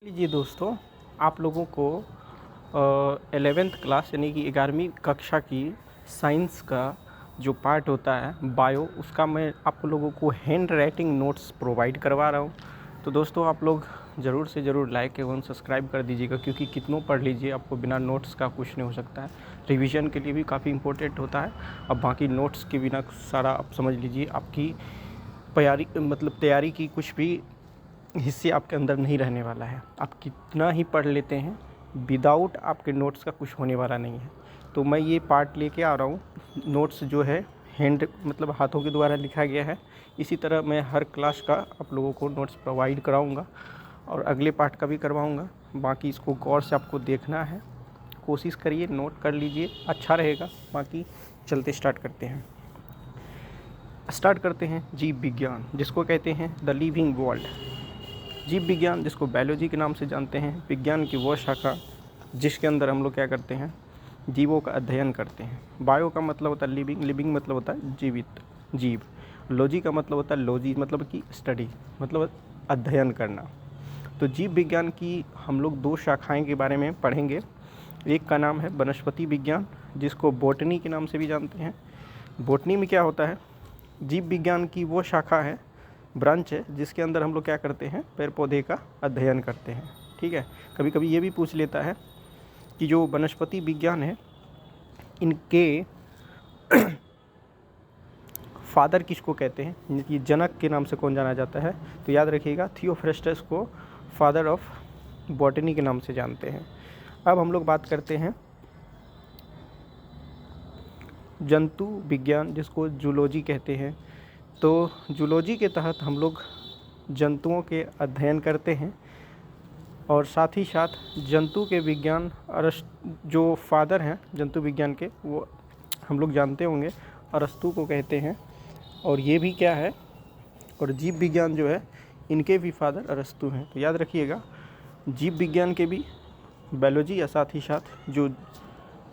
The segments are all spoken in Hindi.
लीजिए दोस्तों, आप लोगों को 11th क्लास यानी कि 11वीं कक्षा की साइंस का जो पार्ट होता है बायो, उसका मैं आप लोगों को हैंड राइटिंग नोट्स प्रोवाइड करवा रहा हूँ। तो दोस्तों आप लोग ज़रूर से ज़रूर लाइक एवं सब्सक्राइब कर दीजिएगा, क्योंकि कितनों पढ़ लीजिए आपको बिना नोट्स का कुछ नहीं हो सकता है। रिवीजन के लिए भी काफ़ी इम्पोर्टेंट होता है। अब बाकी नोट्स के बिना सारा आप समझ लीजिए आपकी तैयारी की कुछ भी हिस्से आपके अंदर नहीं रहने वाला है। आप कितना ही पढ़ लेते हैं, विदाउट आपके नोट्स का कुछ होने वाला नहीं है। तो मैं ये पार्ट लेके आ रहा हूँ। नोट्स जो है हाथों के द्वारा लिखा गया है। इसी तरह मैं हर क्लास का आप लोगों को नोट्स प्रोवाइड कराऊँगा और अगले पार्ट का भी करवाऊँगा। बाकी इसको गौर से आपको देखना है, कोशिश करिए, नोट कर लीजिए, अच्छा रहेगा। बाकी चलते स्टार्ट करते हैं जीव विज्ञान, जिसको कहते हैं द लिविंग वर्ल्ड। जीव विज्ञान, जिसको बायोलॉजी के नाम से जानते हैं, विज्ञान की वो शाखा जिसके अंदर हम लोग क्या करते हैं, जीवों का अध्ययन करते हैं। बायो का मतलब होता है लिविंग, लिविंग मतलब होता है जीवित, जीव। लॉजी का मतलब होता है लॉजी मतलब कि स्टडी, मतलब अध्ययन करना। तो जीव विज्ञान की हम लोग दो शाखाएं के बारे में पढ़ेंगे। एक का नाम है वनस्पति विज्ञान, जिसको बॉटनी के नाम से भी जानते हैं। बॉटनी में क्या होता है, जीव विज्ञान की वो शाखा है, ब्रांच है, जिसके अंदर हम लोग क्या करते हैं, पेड़ पौधे का अध्ययन करते हैं। ठीक है। कभी कभी ये भी पूछ लेता है कि जो वनस्पति विज्ञान है, इनके फादर किसको कहते हैं, ये जनक के नाम से कौन जाना जाता है, तो याद रखिएगा थियोफ्रेस्टस को फादर ऑफ बॉटनी के नाम से जानते हैं। अब हम लोग बात करते हैं जंतु विज्ञान, जिसको जूलॉजी कहते हैं। तो जूलॉजी के तहत हम लोग जंतुओं के अध्ययन करते हैं और साथ ही साथ जंतु के विज्ञान जो फादर हैं जंतु विज्ञान के, वो हम लोग जानते होंगे, अरस्तु को कहते हैं। और ये भी क्या है, और जीव विज्ञान जो है, इनके भी फादर अरस्तु हैं। तो याद रखिएगा, जीव विज्ञान के भी बायोलॉजी या साथ ही साथ जो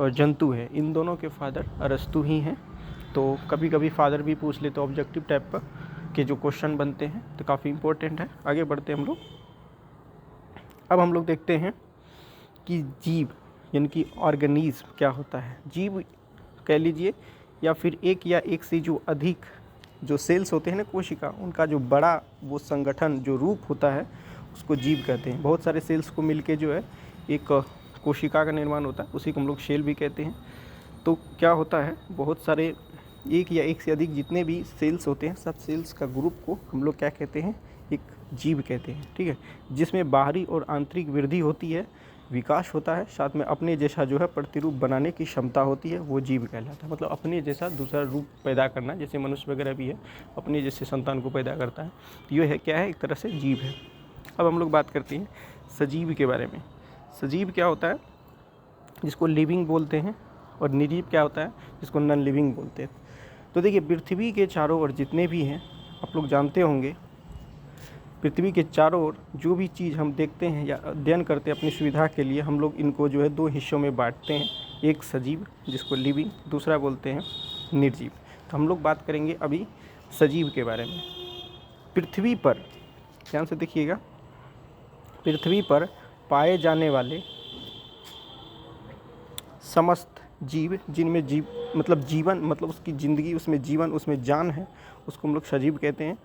जंतु है, इन दोनों के फादर अरस्तु ही हैं। तो कभी कभी फादर भी पूछ ले, तो ऑब्जेक्टिव टाइप पर के जो क्वेश्चन बनते हैं, तो काफ़ी इंपॉर्टेंट है। आगे बढ़ते हैं हम लोग। अब हम लोग देखते हैं कि जीव यानी कि ऑर्गेनिज्म क्या होता है। जीव कह लीजिए, या फिर एक या एक से जो अधिक जो सेल्स होते हैं ना, कोशिका, उनका जो बड़ा वो संगठन जो रूप होता है, उसको जीव कहते हैं। बहुत सारे सेल्स को मिलके जो है एक कोशिका का निर्माण होता है, उसी को हम लोग सेल भी कहते हैं। तो क्या होता है, बहुत सारे एक या एक से अधिक जितने भी सेल्स होते हैं, सब सेल्स का ग्रुप को हम लोग क्या कहते हैं, एक जीव कहते हैं। ठीक है। जिसमें बाहरी और आंतरिक वृद्धि होती है, विकास होता है, साथ में अपने जैसा जो है प्रतिरूप बनाने की क्षमता होती है, वो जीव कहलाता है। मतलब अपने जैसा दूसरा रूप पैदा करना, जैसे मनुष्य वगैरह भी है, अपने जैसे संतान को पैदा करता है। ये है क्या है, एक तरह से जीव है। अब हम लोग बात करते हैं सजीव के बारे में। सजीव क्या होता है, जिसको लिविंग बोलते हैं, और निर्जीव क्या होता है, जिसको नॉन लिविंग बोलते हैं। तो देखिए, पृथ्वी के चारों ओर जितने भी हैं, आप लोग जानते होंगे, पृथ्वी के चारों ओर जो भी चीज़ हम देखते हैं या अध्ययन करते हैं अपनी सुविधा के लिए, हम लोग इनको जो है दो हिस्सों में बांटते हैं। एक सजीव, जिसको लिविंग, दूसरा बोलते हैं निर्जीव। तो हम लोग बात करेंगे अभी सजीव के बारे में। पृथ्वी पर, ध्यान से देखिएगा, पृथ्वी पर पाए जाने वाले समस्त जीव, जिनमें जीवन मतलब उसकी ज़िंदगी, उसमें जीवन, उसमें जान है, उसको हम लोग सजीव कहते हैं।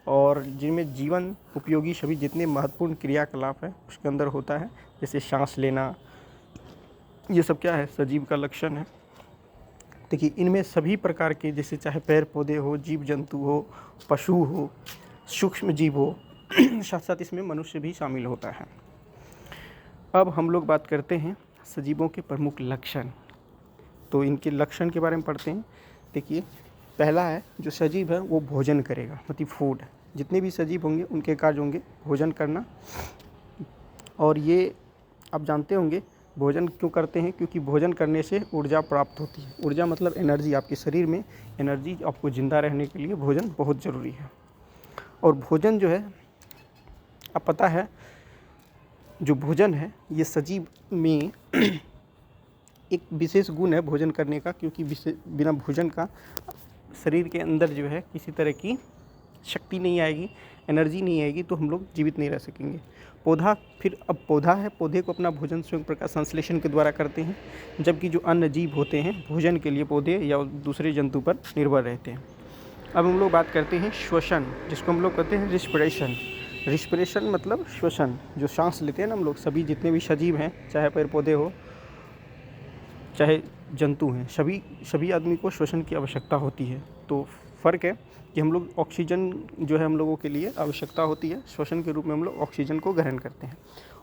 और जिनमें जीवन उपयोगी सभी जितने महत्वपूर्ण क्रियाकलाप हैं उसके अंदर होता है, जैसे सांस लेना, ये सब क्या है, सजीव का लक्षण है। देखिए, इनमें सभी प्रकार के, जैसे चाहे पेड़ पौधे हो, जीव जंतु हो, पशु हो, सूक्ष्म जीव हो, साथ साथ इसमें मनुष्य भी शामिल होता है। अब हम लोग बात करते हैं सजीवों के प्रमुख लक्षण। तो इनके लक्षण के बारे में पढ़ते हैं। देखिए, पहला है, जो सजीव है वो भोजन करेगा, मतलब फूड। जितने भी सजीव होंगे उनके कार्य होंगे भोजन करना। और ये आप जानते होंगे भोजन क्यों करते हैं, क्योंकि भोजन करने से ऊर्जा प्राप्त होती है। ऊर्जा मतलब एनर्जी, आपके शरीर में एनर्जी, आपको ज़िंदा रहने के लिए भोजन बहुत ज़रूरी है। और भोजन जो है, अब पता है, जो भोजन है ये सजीव में एक विशेष गुण है भोजन करने का, क्योंकि बिना भोजन का शरीर के अंदर जो है किसी तरह की शक्ति नहीं आएगी, एनर्जी नहीं आएगी, तो हम लोग जीवित नहीं रह सकेंगे। पौधा फिर अब पौधा है, पौधे को अपना भोजन स्वयं प्रकाश संश्लेषण के द्वारा करते हैं, जबकि जो अन्य जीव होते हैं भोजन के लिए पौधे या दूसरे जंतु पर निर्भर रहते हैं। अब हम लोग बात करते हैं श्वसन, जिसको हम लोग कहते हैं रिस्पिरेशन। रिस्पिरेशन मतलब श्वसन, जो सांस लेते हैं ना हम लोग, सभी जितने भी सजीव हैं, चाहे पेड़ पौधे हो चाहे जंतु हैं, सभी आदमी को श्वसन की आवश्यकता होती है। तो फ़र्क है कि हम लोग ऑक्सीजन जो है हम लोगों के लिए आवश्यकता होती है, श्वसन के रूप में हम लोग ऑक्सीजन को ग्रहण करते हैं।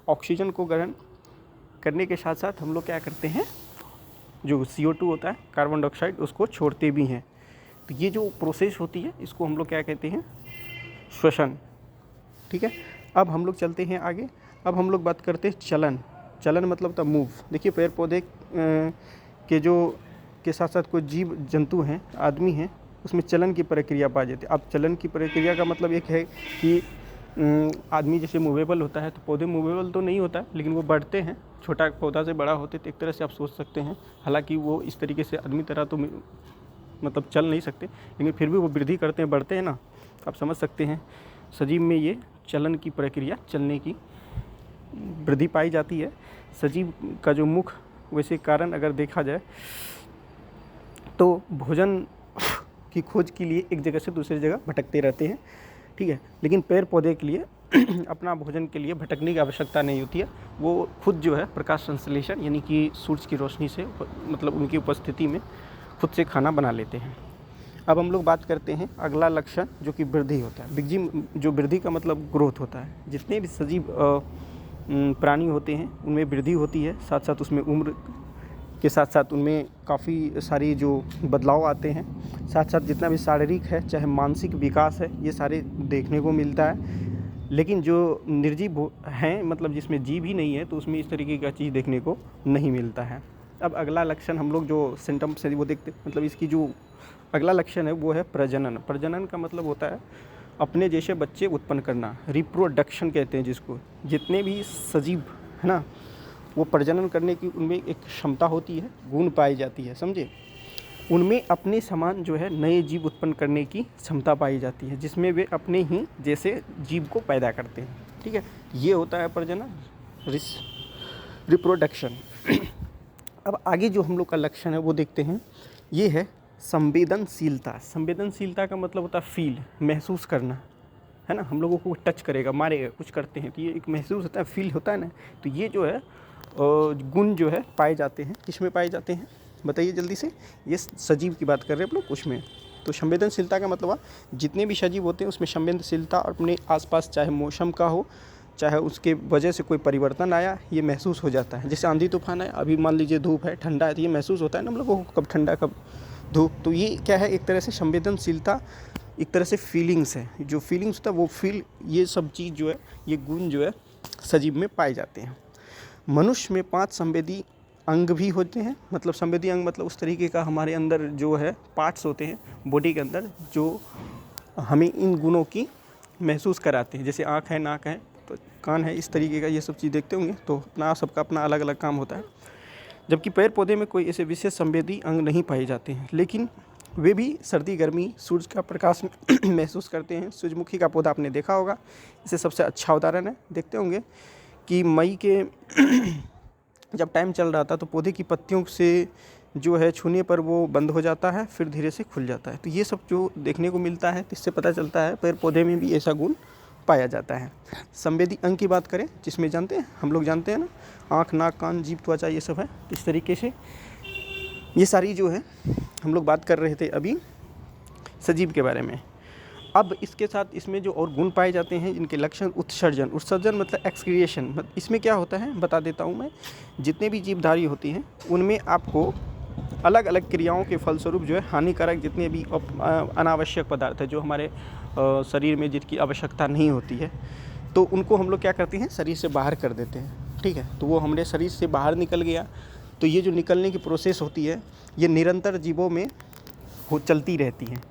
ऑक्सीजन को ग्रहण करने के साथ साथ हम लोग क्या करते हैं, जो CO2 होता है, कार्बन डाइऑक्साइड, उसको छोड़ते भी हैं। तो ये जो प्रोसेस होती है इसको हम लोग क्या कहते हैं, श्वसन। ठीक है, अब हम लोग चलते हैं आगे। अब हम लोग बात करते हैं चलन। चलन मतलब होता है मूव। देखिए पेड़ पौधे के साथ साथ कोई जीव जंतु हैं, आदमी हैं, उसमें चलन की प्रक्रिया पाई जाती है। अब चलन की प्रक्रिया का मतलब एक है कि आदमी जैसे मूवेबल होता है, तो पौधे मूवेबल तो नहीं होता है, लेकिन वो बढ़ते हैं, छोटा पौधा से बड़ा होते, तो एक तरह से आप सोच सकते हैं। हालांकि वो इस तरीके से आदमी तरह तो मतलब चल नहीं सकते, लेकिन फिर भी वो वृद्धि करते हैं, बढ़ते हैं ना, आप समझ सकते हैं। सजीव में ये चलन की प्रक्रिया, चलने की वृद्धि पाई जाती है। सजीव का जो मुख्य वैसे कारण अगर देखा जाए तो भोजन की खोज के लिए एक जगह से दूसरी जगह भटकते रहते हैं, ठीक है। लेकिन पेड़ पौधे के लिए अपना भोजन के लिए भटकने की आवश्यकता नहीं होती है। वो खुद जो है प्रकाश संश्लेषण यानी कि सूरज की रोशनी से, मतलब उनकी उपस्थिति में खुद से खाना बना लेते हैं। अब हम लोग बात करते हैं अगला लक्षण, जो कि वृद्धि होता है। जो वृद्धि का मतलब ग्रोथ होता है। जितने भी सजीव प्राणी होते हैं उनमें वृद्धि होती है, साथ साथ उसमें उम्र के साथ साथ उनमें काफ़ी सारी जो बदलाव आते हैं, साथ साथ जितना भी शारीरिक है चाहे मानसिक विकास है, ये सारे देखने को मिलता है। लेकिन जो निर्जीव हैं, मतलब जिसमें जीव ही नहीं है, तो उसमें इस तरीके का चीज़ देखने को नहीं मिलता है। अब अगला लक्षण हम लोग जो सिम्टम से वो देखते, मतलब इसकी जो अगला लक्षण है वो है प्रजनन। प्रजनन का मतलब होता है अपने जैसे बच्चे उत्पन्न करना, रिप्रोडक्शन कहते हैं जिसको। जितने भी सजीव है ना, वो प्रजनन करने की उनमें एक क्षमता होती है, गुण पाई जाती है, समझे। उनमें अपने समान जो है नए जीव उत्पन्न करने की क्षमता पाई जाती है, जिसमें वे अपने ही जैसे जीव को पैदा करते हैं, ठीक है। ये होता है प्रजनन, रिप्रोडक्शन। अब आगे जो हम लोग का लक्षण है वो देखते हैं, ये है संवेदनशीलता। संवेदनशीलता का मतलब होता है फील, महसूस करना, है ना। हम लोगों को टच करेगा, मारेगा, कुछ करते हैं तो ये एक महसूस होता है, फील होता है ना। तो ये जो है गुण जो है पाए जाते हैं, किस में पाए जाते हैं बताइए जल्दी से। ये सजीव की बात कर रहे हैं हम लोग, कुछ में। तो संवेदनशीलता का मतलब जितने भी सजीव होते हैं उसमें संवेदनशीलता अपने आसपास, चाहे मौसम का हो, चाहे उसके वजह से कोई परिवर्तन आया, ये महसूस हो जाता है। जैसे आंधी तूफान है, अभी मान लीजिए धूप है, ठंडा है, तो ये महसूस होता है ना हम लोगों को, कब ठंडा कब धूप। तो ये क्या है, एक तरह से संवेदनशीलता, एक तरह से फीलिंग्स है। जो फीलिंग्स होता है वो फील, ये सब चीज़ जो है, ये गुण जो है सजीव में पाए जाते हैं। मनुष्य में 5 संवेदी अंग भी होते हैं। मतलब संवेदी अंग मतलब उस तरीके का हमारे अंदर जो है पार्ट्स होते हैं बॉडी के अंदर, जो हमें इन गुणों की महसूस कराते हैं। जैसे आँख है, नाक है, तो कान है, इस तरीके का ये सब चीज़ देखते होंगे। तो अपना सबका अपना अलग अलग काम होता है। जबकि पेड़ पौधे में कोई ऐसे विशेष संवेदी अंग नहीं पाए जाते हैं, लेकिन वे भी सर्दी गर्मी सूरज का प्रकाश महसूस करते हैं। सूरजमुखी का पौधा आपने देखा होगा, इसे सबसे अच्छा उदाहरण है। देखते होंगे कि मई के जब टाइम चल रहा था तो पौधे की पत्तियों से जो है छूने पर वो बंद हो जाता है, फिर धीरे से खुल जाता है। तो ये सब जो देखने को मिलता है, तो इससे पता चलता है पेड़ पौधे में भी ऐसा गुण पाया जाता है। संवेदी अंग की बात करें, जिसमें जानते हैं, हम लोग जानते हैं ना, आँख, नाक, कान, जीभ, त्वचा, ये सब है। इस तरीके से ये सारी जो है हम लोग बात कर रहे थे अभी सजीव के बारे में। अब इसके साथ इसमें जो और गुण पाए जाते हैं, इनके लक्षण उत्सर्जन। उत्सर्जन मतलब एक्सक्रिएशन। इसमें क्या होता है बता देता हूँ मैं। जितने भी जीवधारी होती हैं उनमें आपको अलग अलग क्रियाओं के फलस्वरूप जो है हानिकारक जितने भी अनावश्यक पदार्थ है, जो हमारे शरीर में जिनकी आवश्यकता नहीं होती है, तो उनको हम लोग क्या करते हैं, शरीर से बाहर कर देते हैं, ठीक है। तो वो हमारे शरीर से बाहर निकल गया। तो ये जो निकलने की प्रोसेस होती है, ये निरंतर जीवों में चलती रहती है।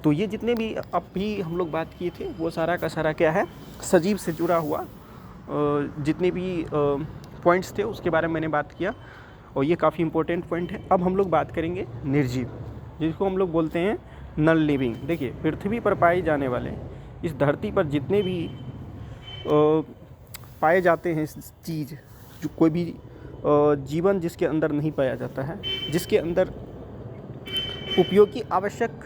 तो ये जितने भी अभी हम लोग बात किए थे, वो सारा का सारा क्या है, सजीव से जुड़ा हुआ जितने भी पॉइंट्स थे उसके बारे में मैंने बात किया, और ये काफ़ी इंपॉर्टेंट पॉइंट है। अब हम लोग बात करेंगे निर्जीव, जिसको हम लोग बोलते हैं नॉन लिविंग। देखिए पृथ्वी पर पाए जाने वाले, इस धरती पर जितने भी पाए जाते हैं चीज़, जो कोई भी जीवन जिसके अंदर नहीं पाया जाता है, जिसके अंदर उपयोगी आवश्यक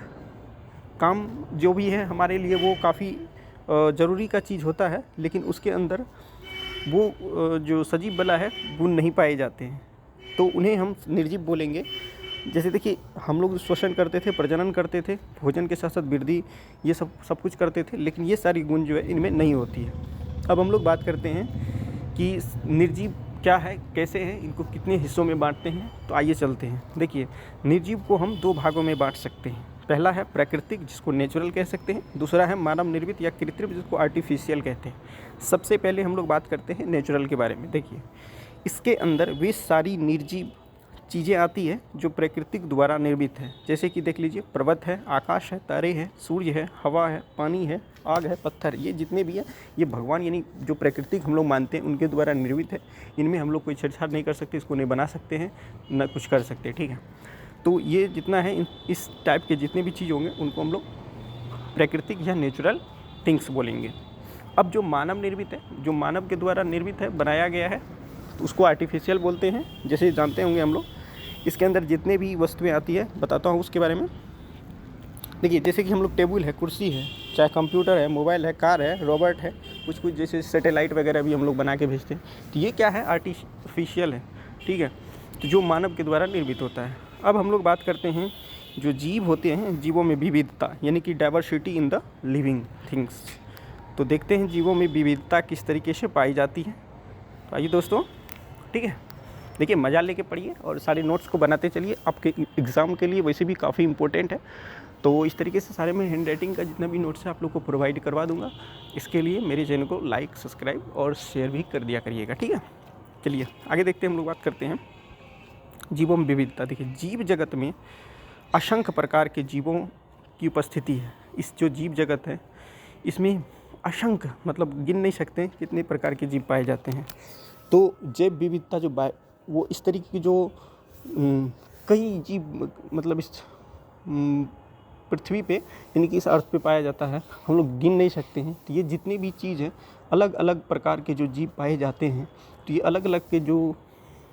काम जो भी है हमारे लिए वो काफ़ी ज़रूरी का चीज़ होता है, लेकिन उसके अंदर वो जो सजीव बला है गुण नहीं पाए जाते हैं, तो उन्हें हम निर्जीव बोलेंगे। जैसे देखिए, हम लोग श्वसन करते थे, प्रजनन करते थे, भोजन के साथ साथ वृद्धि, ये सब कुछ करते थे, लेकिन ये सारी गुण जो है इनमें नहीं होती है। अब हम लोग बात करते हैं कि निर्जीव क्या है, कैसे है, इनको कितने हिस्सों में बांटते हैं। तो आइए चलते हैं। देखिए, निर्जीव को हम 2 भागों में बांट सकते हैं। पहला है प्राकृतिक, जिसको नेचुरल कह सकते हैं। दूसरा है मानव निर्मित या कृत्रिम, जिसको आर्टिफिशियल कहते हैं। सबसे पहले हम लोग बात करते हैं नेचुरल के बारे में। देखिए, इसके अंदर वे सारी निर्जीव चीज़ें आती है जो प्राकृतिक द्वारा निर्मित है। जैसे कि देख लीजिए, पर्वत है, आकाश है, तारे हैं, सूर्य है, हवा है, पानी है, आग है, पत्थर, ये जितने भी है ये भगवान यानी जो प्राकृतिक हम लोग मानते हैं उनके द्वारा निर्मित है। इनमें हम लोग कोई छेड़छाड़ नहीं कर सकते, इसको नहीं बना सकते हैं, न कुछ कर सकते, ठीक है। तो ये जितना है इस टाइप के जितने भी चीज़ होंगे उनको हम लोग प्राकृतिक या नेचुरल थिंग्स बोलेंगे। अब जो मानव निर्मित है, जो मानव के द्वारा निर्मित है, बनाया गया है, तो उसको आर्टिफिशियल बोलते हैं। जैसे जानते होंगे हम लोग, इसके अंदर जितने भी वस्तुएं आती है बताता हूँ उसके बारे में। देखिए, जैसे कि हम लोग टेबल है, कुर्सी है, चाहे कंप्यूटर है, मोबाइल है, कार है, रोबोट है, कुछ जैसे सैटेलाइट वगैरह भी हम लोग बना के भेजते हैं, तो ये क्या है, आर्टिफिशियल है, ठीक है, तो जो मानव के द्वारा निर्मित होता है। अब हम लोग बात करते हैं जो जीव होते हैं, जीवों में विविधता यानी कि diversity in the living things. तो देखते हैं जीवों में विविधता किस तरीके से पाई जाती है। तो आइए दोस्तों, ठीक है, देखिए मज़ा लेके पढ़िए और सारे नोट्स को बनाते चलिए, आपके एग्ज़ाम के लिए वैसे भी काफ़ी इंपॉर्टेंट है। तो इस तरीके से सारे मैं हैंड राइटिंग का जितना भी नोट्स है आप लोग को प्रोवाइड करवा दूंगा। इसके लिए मेरे चैनल को लाइक, सब्सक्राइब और शेयर भी कर दिया करिएगा, ठीक है। चलिए आगे देखते हैं, हम लोग बात करते हैं जीवों में विविधता। देखिए, जीव जगत में असंख्य प्रकार के जीवों की उपस्थिति है। इस जो जीव जगत है इसमें असंख्य मतलब गिन नहीं सकते कितने प्रकार के जीव पाए जाते हैं। तो जैव विविधता जो वो इस तरीके की जो कई जीव मतलब इस पृथ्वी पे यानी कि इस अर्थ पे पाया जाता है, हम लोग गिन नहीं सकते हैं। तो ये जितनी भी चीज़ हैं, अलग अलग प्रकार के जो जीव पाए जाते हैं, तो ये अलग अलग के जो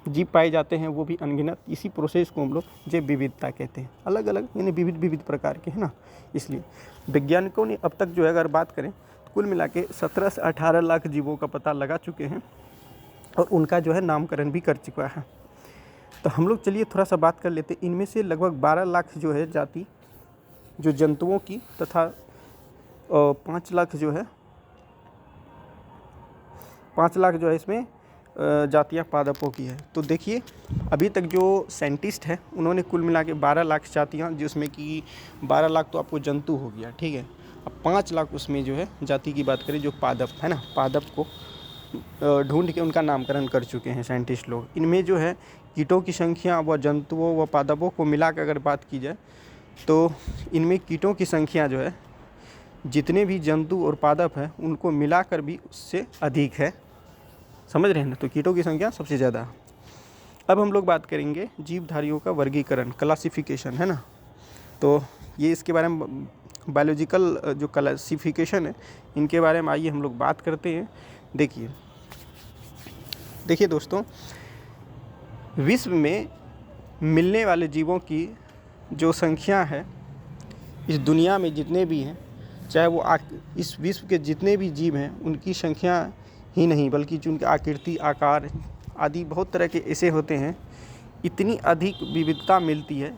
जीव पाए जाते हैं वो भी अनगिनत। इसी प्रोसेस को हम लोग जैव विविधता कहते हैं। अलग अलग यानी विविध प्रकार के, है ना। इसलिए वैज्ञानिकों ने अब तक जो है अगर बात करें तो कुल मिला के 17 से 18 लाख जीवों का पता लगा चुके हैं और उनका जो है नामकरण भी कर चुका है। तो हम लोग चलिए थोड़ा सा बात कर लेते हैं। इनमें से लगभग 12 लाख जो है जाति जो जंतुओं की तथा 5 लाख जो है इसमें जातियाँ पादपों की है। तो देखिए, अभी तक जो साइंटिस्ट है उन्होंने कुल मिला के 12 लाख जातियाँ, जिसमें कि 12 लाख तो आपको जंतु हो गया, ठीक है। अब 5 लाख उसमें जो है जाति की बात करें जो पादप है ना, पादप को ढूंढ के उनका नामकरण कर चुके हैं साइंटिस्ट लोग। इनमें जो है कीटों की संख्या व जंतुओं व पादपों को मिला कर अगर बात की जाए तो इनमें कीटों की संख्या जो है जितने भी जंतु और पादप हैं उनको मिलाकर भी उससे अधिक है, समझ रहे हैं ना। तो कीटों की संख्या सबसे ज़्यादा। अब हम लोग बात करेंगे जीवधारियों का वर्गीकरण, क्लासिफिकेशन, है ना। तो ये इसके बारे में बायोलॉजिकल जो क्लासिफिकेशन है इनके बारे में आइए हम लोग बात करते हैं। देखिए दोस्तों, विश्व में मिलने वाले जीवों की जो संख्या है इस दुनिया में जितने भी हैं, चाहे वो इस विश्व के जितने भी जीव हैं उनकी संख्या ही नहीं बल्कि जो उनकी आकृति, आकार आदि बहुत तरह के ऐसे होते हैं, इतनी अधिक विविधता मिलती है,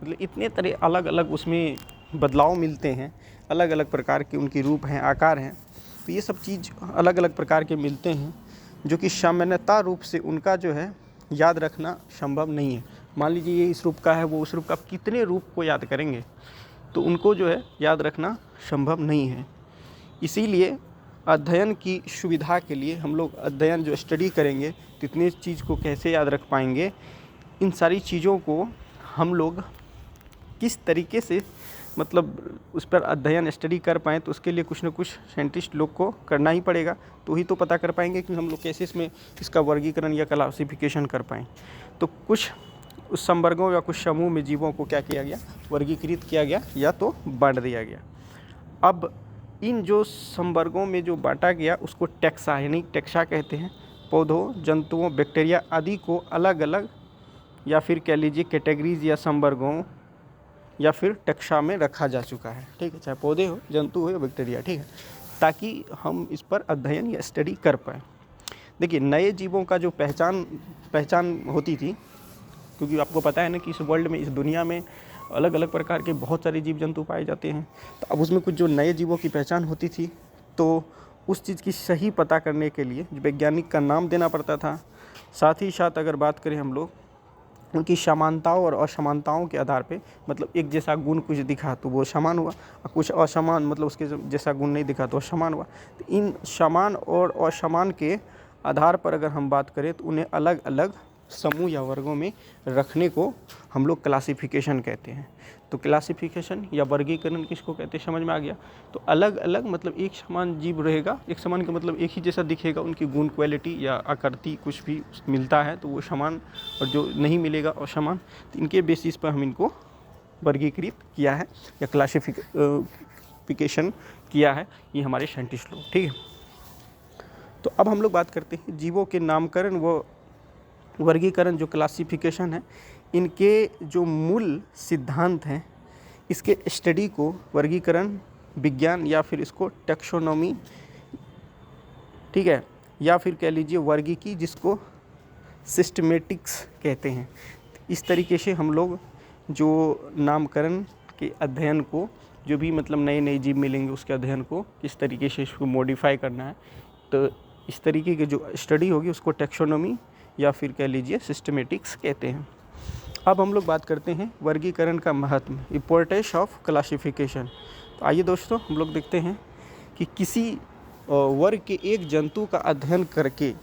मतलब इतने तरह अलग अलग उसमें बदलाव मिलते हैं, अलग अलग प्रकार के उनके रूप हैं, आकार हैं। तो ये सब चीज़ अलग अलग प्रकार के मिलते हैं जो कि सामान्यता रूप से उनका जो है याद रखना संभव नहीं है। मान लीजिए ये इस रूप का है, वो उस रूप का, कितने रूप को याद करेंगे, तो उनको जो है याद रखना संभव नहीं है। इसीलिए अध्ययन की सुविधा के लिए हम लोग अध्ययन जो स्टडी करेंगे तो इतनी चीज़ को कैसे याद रख पाएंगे। इन सारी चीज़ों को हम लोग किस तरीके से मतलब उस पर अध्ययन स्टडी कर पाएँ, तो उसके लिए कुछ न कुछ साइंटिस्ट लोग को करना ही पड़ेगा, तो ही तो पता कर पाएंगे कि हम लोग कैसे इसमें इसका वर्गीकरण या क्लासिफिकेशन कर पाएँ। तो कुछ उस संवर्गों या कुछ समूह में जीवों को क्या किया गया, वर्गीकृत किया गया या तो बांट दिया गया। अब इन जो संवर्गों में जो बांटा गया उसको टैक्सा यानी टैक्सा कहते हैं। पौधों, जंतुओं, बैक्टीरिया आदि को अलग अलग या फिर कह लीजिए कैटेगरीज या संवर्गों या फिर टैक्सा में रखा जा चुका है, ठीक है, चाहे पौधे हो, जंतु हो या बैक्टीरिया, ठीक है, ताकि हम इस पर अध्ययन या स्टडी कर पाएँ। देखिए, नए जीवों का जो पहचान होती थी, क्योंकि आपको पता है ना कि इस वर्ल्ड में, इस दुनिया में अलग अलग प्रकार के बहुत सारे जीव जंतु पाए जाते हैं। तो अब उसमें कुछ जो नए जीवों की पहचान होती थी, तो उस चीज़ की सही पता करने के लिए वैज्ञानिक का नाम देना पड़ता था। साथ ही साथ अगर बात करें हम लोग उनकी समानताओं और असमानताओं के आधार पे, मतलब एक जैसा गुण कुछ दिखा तो वो समान हुआ, और कुछ असमान मतलब उसके जैसा गुण नहीं दिखा तो असमान हुआ। तो इन समान और असमान के आधार पर अगर हम बात करें तो उन्हें अलग अलग समूह या वर्गों में रखने को हम लोग क्लासिफिकेशन कहते हैं। तो क्लासिफिकेशन या वर्गीकरण किसको कहते हैं, समझ में आ गया। तो अलग अलग मतलब एक समान जीव रहेगा, एक समान का मतलब एक ही जैसा दिखेगा, उनकी गुण, क्वालिटी या आकृति कुछ भी मिलता है तो वो समान, और जो नहीं मिलेगा असमान, तो इनके बेसिस पर हम इनको वर्गीकृत किया है या क्लासिफिकेशन किया है ये हमारे साइंटिस्ट लोग, ठीक है। तो अब हम लोग बात करते हैं जीवों के नामकरण व वर्गीकरण, जो क्लासिफिकेशन है, इनके जो मूल सिद्धांत हैं, इसके स्टडी को वर्गीकरण विज्ञान या फिर इसको टैक्सोनॉमी, ठीक है, या फिर कह लीजिए वर्गीकी, जिसको सिस्टमेटिक्स कहते हैं। इस तरीके से हम लोग जो नामकरण के अध्ययन को, जो भी मतलब नए नए जीव मिलेंगे उसके अध्ययन को किस तरीके से इसको मॉडिफाई करना है, तो इस तरीके की जो स्टडी होगी उसको टैक्सोनॉमी या फिर कह लीजिए सिस्टमेटिक्स कहते हैं। अब हम लोग बात करते हैं वर्गीकरण का महत्व, इम्पोर्टेंस ऑफ क्लासिफिकेशन। तो आइए दोस्तों, हम लोग देखते हैं कि किसी वर्ग के एक जंतु का अध्ययन करके,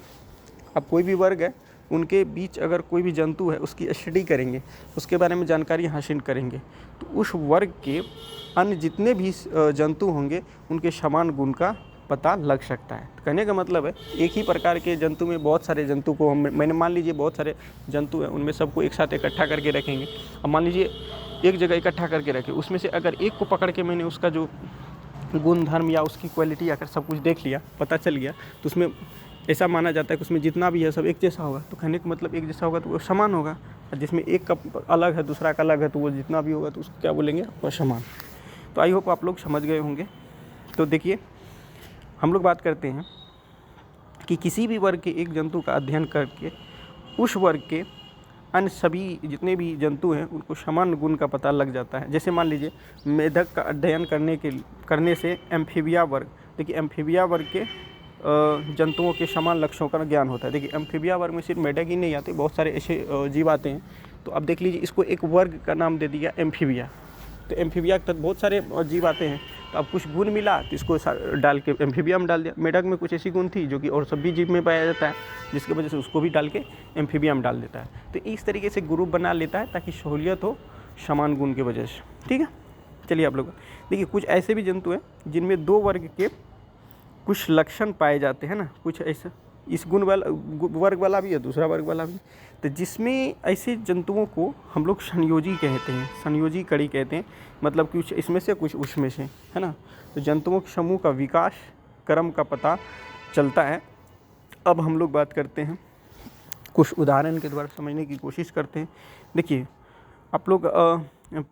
अब कोई भी वर्ग है उनके बीच अगर कोई भी जंतु है उसकी स्टडी करेंगे, उसके बारे में जानकारी हासिल करेंगे, तो उस वर्ग के अन्य जितने भी जंतु होंगे उनके समान गुण का पता लग सकता है। तो कहने का मतलब है एक ही प्रकार के जंतु में बहुत सारे जंतु को मैंने मान लीजिए बहुत सारे जंतु हैं, उनमें सबको एक साथ इकट्ठा करके रखेंगे। अब मान लीजिए एक जगह इकट्ठा करके रखे, उसमें से अगर एक को पकड़ के मैंने उसका जो गुण धर्म या उसकी क्वालिटी अगर सब कुछ देख लिया, पता चल गया, तो उसमें ऐसा माना जाता है कि उसमें जितना भी है सब एक जैसा होगा। तो कहने का मतलब एक जैसा होगा तो वो समान होगा, और जिसमें एक का अलग है दूसरा का अलग है तो वो जितना भी होगा तो उसको क्या बोलेंगे, वो समान। तो आई होप आप लोग समझ गए होंगे। तो देखिए, हम लोग बात करते हैं कि किसी भी वर्ग के एक जंतु का अध्ययन करके उस वर्ग के अन्य सभी जितने भी जंतु हैं उनको समान गुण का पता लग जाता है। जैसे मान लीजिए मेढक का अध्ययन करने से एम्फीबिया वर्ग, देखिए एम्फीबिया वर्ग के जंतुओं के समान लक्ष्यों का ज्ञान होता है। देखिए एम्फीबिया वर्ग में सिर्फ मेढक ही नहीं आते, बहुत सारे ऐसे जीव आते हैं। तो अब देख लीजिए, इसको एक वर्ग का नाम दे दिया एम्फीबिया। तो एम्फीबिया तक बहुत सारे जीव आते हैं, तो अब कुछ गुण मिला तो इसको डाल के एम्फीबिया में डाल दिया। मेढक में कुछ ऐसी गुण थी जो कि और सभी जीव में पाया जाता है, जिसकी वजह से उसको भी डाल के एम्फीबिया में डाल देता है। तो इस तरीके से ग्रुप बना लेता है ताकि सहूलियत हो समान गुण की वजह से, ठीक है। चलिए आप लोग देखिए, कुछ ऐसे भी जंतु हैं जिनमें दो वर्ग के कुछ लक्षण पाए जाते हैं ना, कुछ ऐसा इस गुण वाला वर्ग वाला भी है, दूसरा वर्ग वाला भी। तो जिसमें ऐसे जंतुओं को हम लोग संयोजी कहते हैं, संयोजी कड़ी कहते हैं, मतलब कुछ इसमें से कुछ उसमें से, है ना। तो जंतुओं के समूह का विकास क्रम का पता चलता है। अब हम लोग बात करते हैं, कुछ उदाहरण के द्वारा समझने की कोशिश करते हैं। देखिए, आप लोग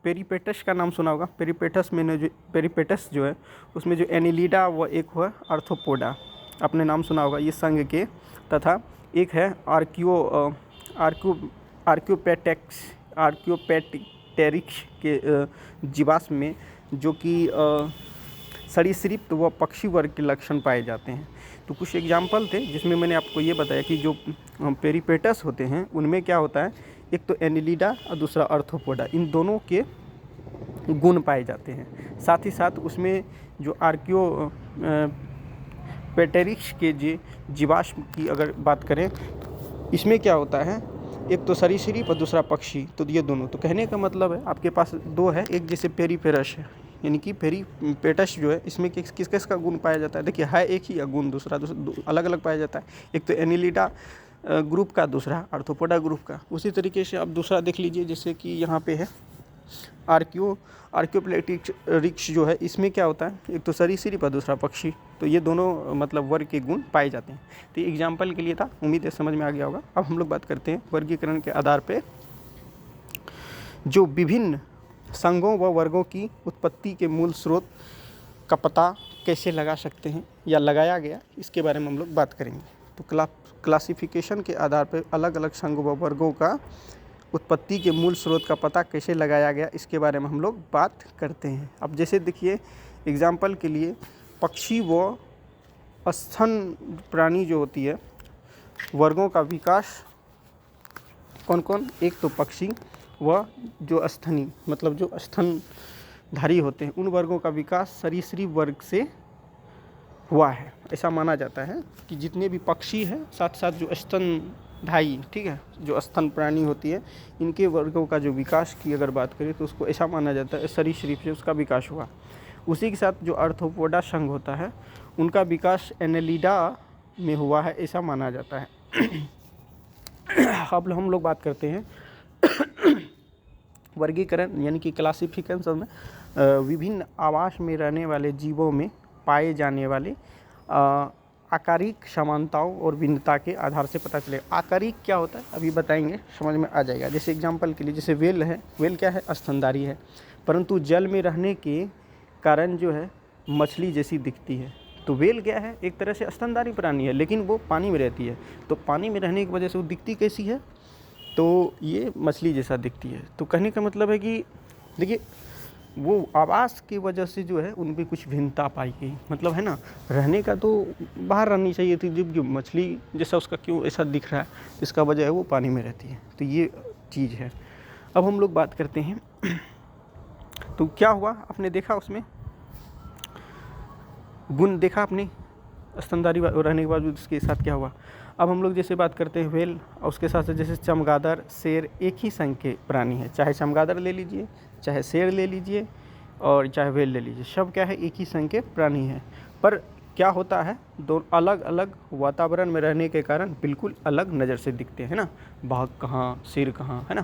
पेरिपेटस का नाम सुना होगा। पेरिपेटस जो है उसमें जो एनिलिडा व एक हुआ आर्थ्रोपोडा, आपने नाम सुना होगा ये संघ के, तथा एक है आर्क्योपेटेरिक्स के जीवाश्म में, जो कि सरीसृप व पक्षी वर्ग के लक्षण पाए जाते हैं। तो कुछ एग्जाम्पल थे जिसमें मैंने आपको ये बताया कि जो पेरिपेटस होते हैं उनमें क्या होता है, एक तो एनिलिडा और दूसरा आर्थ्रोपोडा, इन दोनों के गुण पाए जाते हैं। साथ ही साथ उसमें जो आर्क्योपेटेरिक्स के जीवाश्म की अगर बात करें, इसमें क्या होता है, एक तो सरीसृप और दूसरा पक्षी, तो ये दोनों। तो कहने का मतलब है आपके पास दो है, एक जैसे पेरिपेटस है, यानी कि पेरिपेटस जो है इसमें किस किस का गुण पाया जाता है। देखिए है एक ही, या गुण दूसरा अलग अलग पाया जाता है। एक तो एनिलिडा ग्रुप का, दूसरा आर्थ्रोपोडा ग्रुप का। उसी तरीके से अब दूसरा देख लीजिए, जैसे कि यहाँ पे है आर्कियोप्लेक्टिक रिक्ष जो है इसमें क्या होता है, एक तो सरीसृप और दूसरा पक्षी, तो ये दोनों मतलब वर्ग के गुण पाए जाते हैं। तो ये एग्जाम्पल के लिए था, उम्मीद है समझ में आ गया होगा। अब हम लोग बात करते हैं वर्गीकरण के आधार पे जो विभिन्न संघों व वर्गों की उत्पत्ति के मूल स्रोत का पता कैसे लगा सकते हैं या लगाया गया, इसके बारे में हम लोग बात करेंगे। तो क्लासिफिकेशन के आधार पर अलग अलग संघों व वर्गों का उत्पत्ति के मूल स्रोत का पता कैसे लगाया गया, इसके बारे में हम लोग बात करते हैं। अब जैसे देखिए एग्जाम्पल के लिए पक्षी व स्तन प्राणी जो होती है, वर्गों का विकास कौन कौन, एक तो पक्षी व जो स्तनी मतलब जो स्तनधारी होते हैं, उन वर्गों का विकास सरीसृप वर्ग से हुआ है। ऐसा माना जाता है कि जितने भी पक्षी हैं, साथ साथ जो स्तनधारी, ठीक है, जो स्तन प्राणी होती है, इनके वर्गों का जो विकास की अगर बात करें तो उसको ऐसा माना जाता है सरीसृप से उसका विकास हुआ। उसी के साथ जो आर्थ्रोपोडा संघ होता है, उनका विकास एनेलिडा में हुआ है, ऐसा माना जाता है। अब हम लोग बात करते हैं वर्गीकरण यानी कि क्लासिफिकेशन में विभिन्न आवास में रहने वाले जीवों में पाए जाने वाले आकारिक समानताओं और भिन्नता के आधार से पता चलेगा। आकारिक क्या होता है अभी बताएंगे, समझ में आ जाएगा। जैसे एग्जांपल के लिए जैसे वेल है, वेल क्या है, स्तनधारी है, परंतु जल में रहने के कारण जो है मछली जैसी दिखती है। तो वेल क्या है, एक तरह से स्तनधारी प्राणी है, लेकिन वो पानी में रहती है, तो पानी में रहने की वजह से वो दिखती कैसी है, तो ये मछली जैसा दिखती है। तो कहने का मतलब है कि देखिए वो आवास की वजह से जो है उनमें कुछ भिन्नता पाई गई, मतलब है ना, रहने का तो बाहर रहनी चाहिए थी, जब मछली जैसा उसका क्यों ऐसा दिख रहा है, इसका वजह है वो पानी में रहती है। तो ये चीज़ है। अब हम लोग बात करते हैं तो क्या हुआ, आपने देखा उसमें गुण देखा आपने स्तनधारी रहने के बावजूद उसके साथ क्या हुआ। अब हम लोग जैसे बात करते हैं वेल, और उसके साथ साथ जैसे चमगादड़, शेर एक ही संघ के प्राणी है, चाहे चमगादड़ ले लीजिए, चाहे शेर ले लीजिए और चाहे वेल ले लीजिए, सब क्या है, एक ही संघ के प्राणी हैं। पर क्या होता है, दो अलग अलग वातावरण में रहने के कारण बिल्कुल अलग नज़र से दिखते हैं ना, बाघ कहाँ, शेर कहाँ, है ना।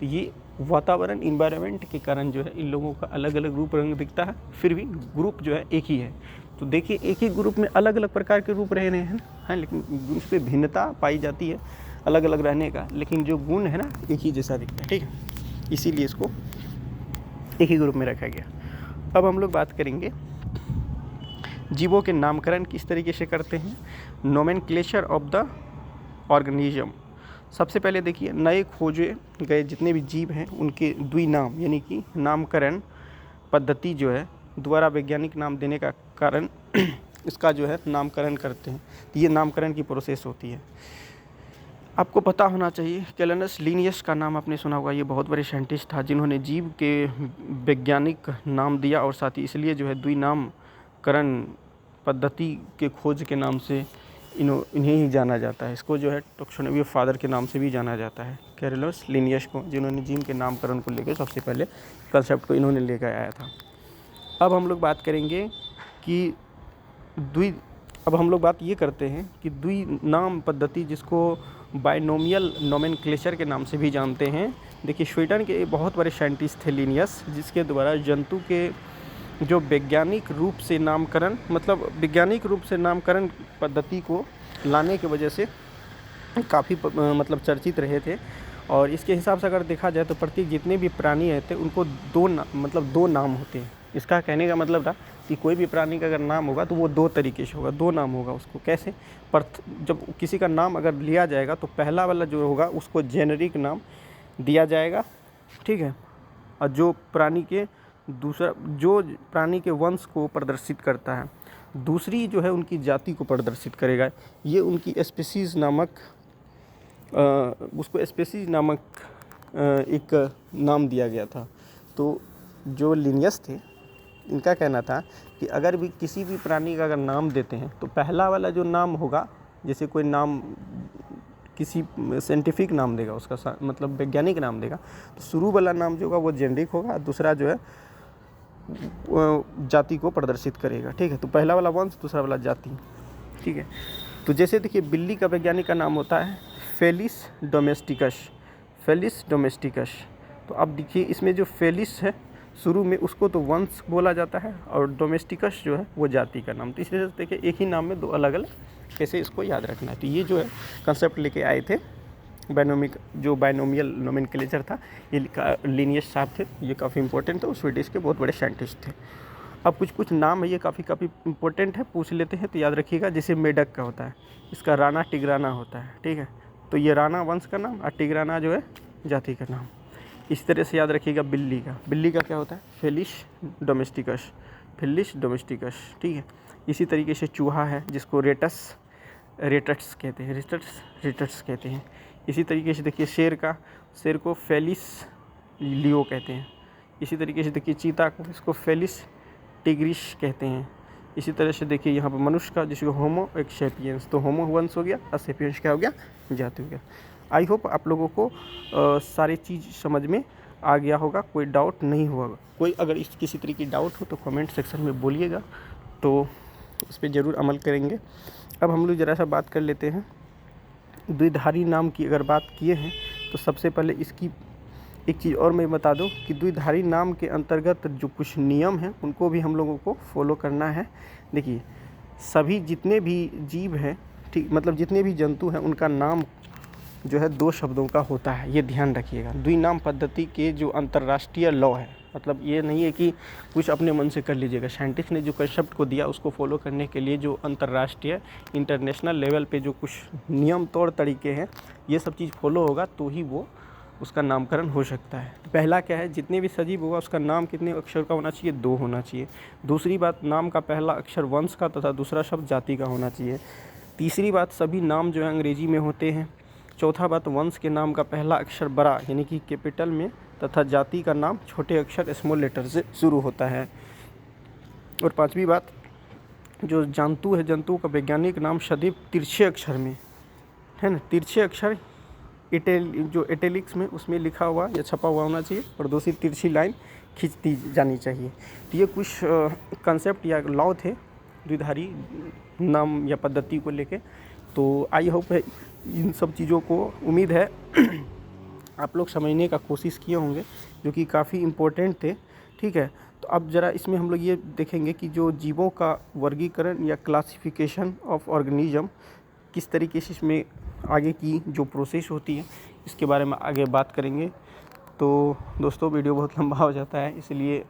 तो ये वातावरण इन्वायरमेंट के कारण जो है इन लोगों का अलग अलग रूप रंग दिखता है, फिर भी ग्रुप जो है एक ही है। तो देखिए एक ही ग्रुप में अलग अलग प्रकार के रूप रह रहे हैं ना, लेकिन उस पर भिन्नता पाई जाती है अलग अलग रहने का, लेकिन जो गुण है ना एक ही जैसा दिखता है, ठीक है, इसीलिए इसको एक ही ग्रुप में रखा गया। अब हम लोग बात करेंगे जीवों के नामकरण किस तरीके से करते हैं, नोमेनक्लेचर ऑफ द ऑर्गेनिज्म। सबसे पहले देखिए नए खोजे गए जितने भी जीव हैं उनके द्विनाम यानी कि नामकरण पद्धति जो है द्वारा वैज्ञानिक नाम देने का कारण इसका जो है नामकरण करते हैं। तो ये नामकरण की प्रोसेस होती है। आपको पता होना चाहिए कैलेनस लिनियस का नाम आपने सुना होगा, ये बहुत बड़े साइंटिस्ट था जिन्होंने जीव के वैज्ञानिक नाम दिया, और साथ ही इसलिए जो है द्विनामकरण पद्धति के खोज के नाम से इन्हें ही जाना जाता है। इसको जो है टैक्सोनॉमी ऑफ फादर के नाम से भी जाना जाता है, कैलेनस लिनियस को, जिन्होंने जीव के नामकरण को लेकर सबसे पहले कंसेप्ट को इन्होंने लेकर आया था। अब हम लोग बात करेंगे कि अब हम लोग बात ये करते हैं कि द्विनाम पद्धति जिसको बाइनोमियल नोमेनक्लेचर के नाम से भी जानते हैं। देखिए स्वीडन के बहुत बड़े साइंटिस्ट थे लिनियस, जिसके द्वारा जंतु के जो वैज्ञानिक रूप से नामकरण मतलब वैज्ञानिक रूप से नामकरण पद्धति को लाने की वजह से काफ़ी मतलब चर्चित रहे थे। और इसके हिसाब से अगर देखा जाए तो प्रत्येक जितने भी प्राणी रहते हैं उनको दो नाम होते हैं। इसका कहने का मतलब था कि कोई भी प्राणी का अगर नाम होगा तो वो दो तरीके से होगा, दो नाम होगा उसको। कैसे, पर जब किसी का नाम अगर लिया जाएगा तो पहला वाला जो होगा उसको जेनेरिक नाम दिया जाएगा, ठीक है, और जो प्राणी के वंश को प्रदर्शित करता है, दूसरी जो है उनकी जाति को प्रदर्शित करेगा। ये उनकी स्पीशीज़ नामक उसको स्पीशीज़ नामक एक नाम दिया गया था। तो जो लिनियस थे इनका कहना था कि अगर भी किसी भी प्राणी का अगर नाम देते हैं तो पहला वाला जो नाम होगा, जैसे कोई नाम किसी साइंटिफिक नाम देगा, उसका मतलब वैज्ञानिक नाम देगा, तो शुरू वाला नाम जो होगा वो जेनेरिक होगा, दूसरा जो है जाति को प्रदर्शित करेगा, ठीक है। तो पहला वाला वंश, दूसरा वाला जाति, ठीक है। तो जैसे देखिए बिल्ली का वैज्ञानिक का नाम होता है फेलिस डोमेस्टिकस, तो अब देखिए इसमें जो फेलिस है शुरू में, उसको तो वंश बोला जाता है, और डोमेस्टिकस जो है वो जाति का नाम। तो इस वजह से देखिए एक ही नाम में दो अलग अलग कैसे इसको याद रखना है। तो ये जो है कंसेप्ट लेके आए थे बाइनोमियल नोमेनक्लेचर था, ये लिनियस साहब थे, ये काफ़ी इंपॉर्टेंट थे, स्वीडिश के बहुत बड़े साइंटिस्ट थे। अब कुछ नाम है ये काफ़ी इंपॉर्टेंट है, पूछ लेते हैं तो याद रखिएगा। जैसे मेढक का होता है, इसका राणा टिग्राना होता है, ठीक है। तो ये राणा वंश का नाम और टिग्राना जो है जाति का नाम। इस तरह से याद रखिएगा बिल्ली का क्या होता है, फेलिस डोमेस्टिकस, ठीक है। इसी तरीके से चूहा है जिसको रेटट्स कहते हैं। इसी तरीके से देखिए शेर को फेलिस लियो कहते हैं। इसी तरीके से देखिए चीता को, इसको फेलिस टिग्रिस कहते हैं। इसी तरह से देखिए यहाँ पर मनुष्य का, जिसको होमो एक सेपियंस, तो होमो वंश हो गया और सेपियंस क्या हो गया, जाति हो गया। आई होप आप लोगों को सारी चीज़ समझ में आ गया होगा, कोई डाउट नहीं होगा। कोई अगर इस किसी तरह की डाउट हो तो कमेंट सेक्शन में बोलिएगा, तो उस पर ज़रूर अमल करेंगे। अब हम लोग ज़रा सा बात कर लेते हैं द्विधारी नाम की। अगर बात किए हैं तो सबसे पहले इसकी एक चीज़ और मैं बता दूं कि द्विधारी नाम के अंतर्गत जो कुछ नियम हैं उनको भी हम लोगों को फॉलो करना है। देखिए सभी जितने भी जीव हैं, ठीक, मतलब जितने भी जंतु हैं, उनका नाम जो है 2 शब्दों का होता है, ये ध्यान रखिएगा। द्विनाम पद्धति के जो अंतर्राष्ट्रीय लॉ है, मतलब ये नहीं है कि कुछ अपने मन से कर लीजिएगा। साइंटिस्ट ने जो कंसेप्ट को दिया उसको फॉलो करने के लिए जो अंतर्राष्ट्रीय इंटरनेशनल लेवल पे जो कुछ नियम तौर तरीके हैं, ये सब चीज़ फॉलो होगा तो ही वो उसका नामकरण हो सकता है। तो पहला क्या है, जितने भी सजीव होगा उसका नाम कितने अक्षर का होना चाहिए, 2 होना चाहिए। दूसरी बात, नाम का पहला अक्षर वंश का तथा दूसरा शब्द जाति का होना चाहिए। तीसरी बात, सभी नाम जो है अंग्रेजी में होते हैं। चौथा बात, वंश के नाम का पहला अक्षर बड़ा यानी कि कैपिटल में तथा जाति का नाम छोटे अक्षर स्मॉल लेटर से शुरू होता है। और पांचवी बात, जो जंतु है, जंतु का वैज्ञानिक नाम सदैव तिरछे अक्षर में है ना, तिरछे अक्षर जो इटैलिक्स में उसमें लिखा हुआ या छपा हुआ होना चाहिए, और दूसरी तिरछी लाइन खींचती जानी चाहिए। तो ये कुछ कंसेप्ट या लॉ थे द्विधारी नाम या पद्धति को लेके। तो आई होप इन सब चीज़ों को, उम्मीद है आप लोग समझने का कोशिश किए होंगे, जो कि काफ़ी इम्पोर्टेंट थे, ठीक है। तो अब ज़रा इसमें हम लोग ये देखेंगे कि जो जीवों का वर्गीकरण या क्लासिफिकेशन ऑफ ऑर्गेनिज्म किस तरीके से इसमें आगे की जो प्रोसेस होती है, इसके बारे में आगे बात करेंगे। तो दोस्तों वीडियो बहुत लंबा हो जाता है, इसलिए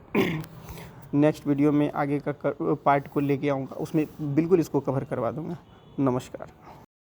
नेक्स्ट वीडियो में आगे का पार्ट को लेके आऊँगा, उसमें बिल्कुल इसको कवर करवा दूँगा। नमस्कार।